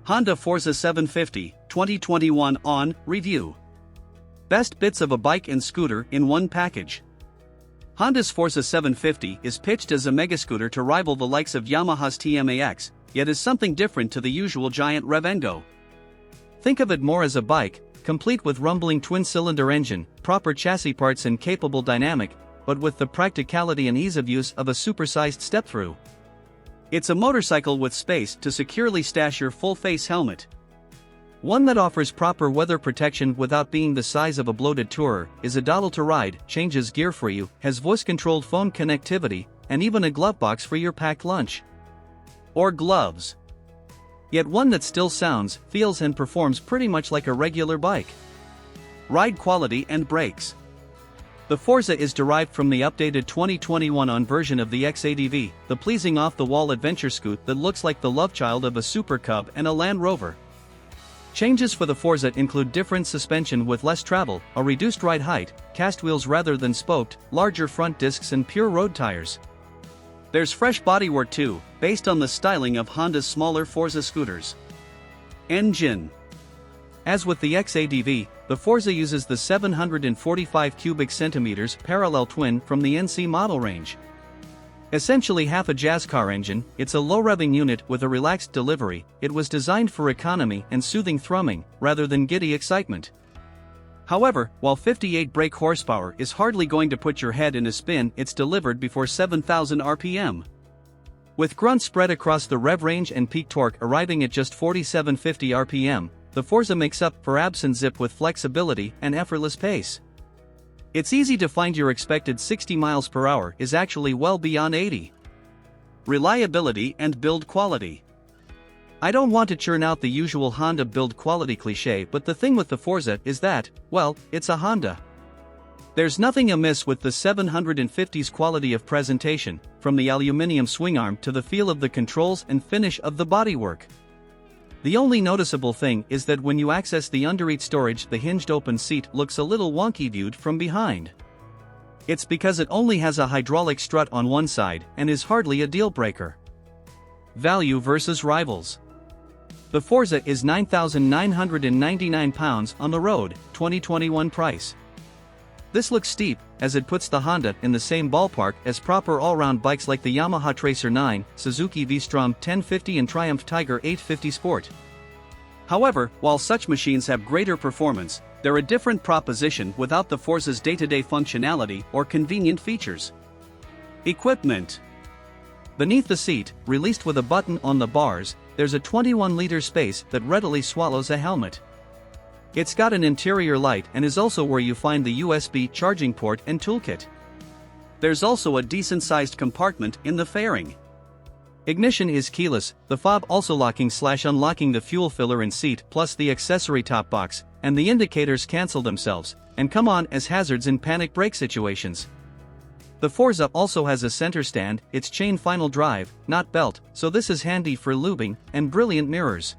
Honda Forza 750, 2021 on Review. Best bits of a bike and scooter in one package. Honda's Forza 750 is pitched as a mega-scooter to rival the likes of Yamaha's TMAX, yet is something different to the usual giant rev-and-go. Think of it more as a bike, complete with rumbling twin-cylinder engine, proper chassis parts and capable dynamic, but with the practicality and ease of use of a supersized step-through. It's a motorcycle with space to securely stash your full-face helmet. One that offers proper weather protection without being the size of a bloated tourer, is a doddle to ride, changes gear for you, has voice-controlled phone connectivity, and even a glove box for your packed lunch. Or gloves. Yet one that still sounds, feels and performs pretty much like a regular bike. Ride quality and brakes. The Forza is derived from the updated 2021 on version of the XADV, the pleasing off-the-wall adventure scoot that looks like the love child of a Super Cub and a Land Rover. Changes for the Forza include different suspension with less travel, a reduced ride height, cast wheels rather than spoked, larger front discs and pure road tires. There's fresh bodywork too, based on the styling of Honda's smaller Forza scooters. Engine. As with the XADV, the Forza uses the 745 cubic centimeters parallel twin from the NC model range. Essentially half a jazz car engine, it's a low-revving unit with a relaxed delivery. It was designed for economy and soothing thrumming, rather than giddy excitement. However, while 58 brake horsepower is hardly going to put your head in a spin, it's delivered before 7,000 RPM. With grunts spread across the rev range and peak torque arriving at just 4,750 RPM, the Forza makes up for absent zip with flexibility and effortless pace. It's easy to find your expected 60 miles per hour is actually well beyond 80. Reliability and build quality. I don't want to churn out the usual Honda build quality cliché, but the thing with the Forza is that, well, it's a Honda. There's nothing amiss with the 750's quality of presentation, from the aluminium swing arm to the feel of the controls and finish of the bodywork. The only noticeable thing is that when you access the underseat storage, the hinged open seat looks a little wonky viewed from behind. It's because it only has a hydraulic strut on one side and is hardly a deal breaker. Value versus rivals. The Forza is £9,999 on the road, 2021 price. This looks steep, as it puts the Honda in the same ballpark as proper all-round bikes like the Yamaha Tracer 9, Suzuki V-Strom 1050 and Triumph Tiger 850 Sport. However, while such machines have greater performance, they're a different proposition without the Forza's day-to-day functionality or convenient features. Equipment. Beneath the seat, released with a button on the bars, there's a 21-liter space that readily swallows a helmet. It's got an interior light and is also where you find the USB charging port and toolkit. There's also a decent-sized compartment in the fairing. Ignition is keyless, the fob also locking/unlocking the fuel filler and seat plus the accessory top box, and the indicators cancel themselves, and come on as hazards in panic brake situations. The Forza also has a center stand, it's chain final drive, not belt, so this is handy for lubing, and brilliant mirrors.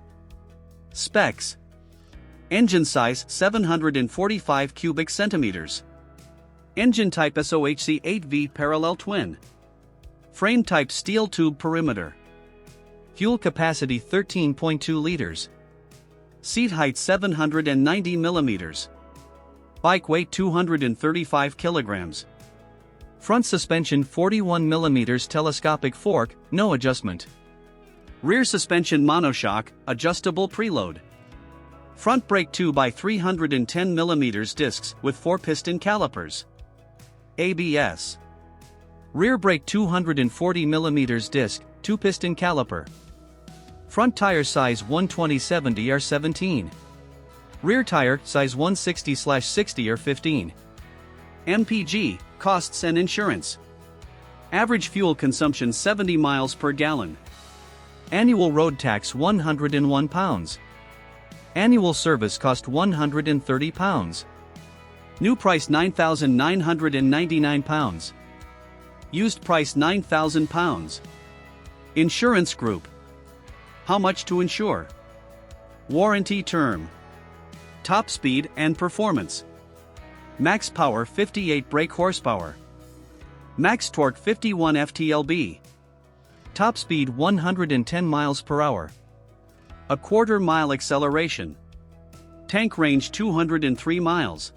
Specs. Engine size 745 cubic centimeters. Engine type SOHC 8V parallel twin. Frame type steel tube perimeter. Fuel capacity 13.2 liters. Seat height 790 millimeters. Bike weight 235 kilograms. Front suspension 41 millimeters telescopic fork, no adjustment. Rear suspension monoshock, adjustable preload. Front brake 2x310 mm discs with four-piston calipers. ABS. Rear brake 240 mm disc, two-piston caliper. Front tire size 120/70 or 17. Rear tire size 160/60 or 15. MPG, costs and insurance. Average fuel consumption 70 miles per gallon. Annual road tax £101. Annual service cost £130. New price £9,999. Used price £9,000. Insurance group. How much to insure? Warranty term. Top speed and performance. Max power 58 brake horsepower. Max torque 51 ft-lb. Top speed 110 miles per hour. A quarter-mile acceleration. Tank range 203 miles.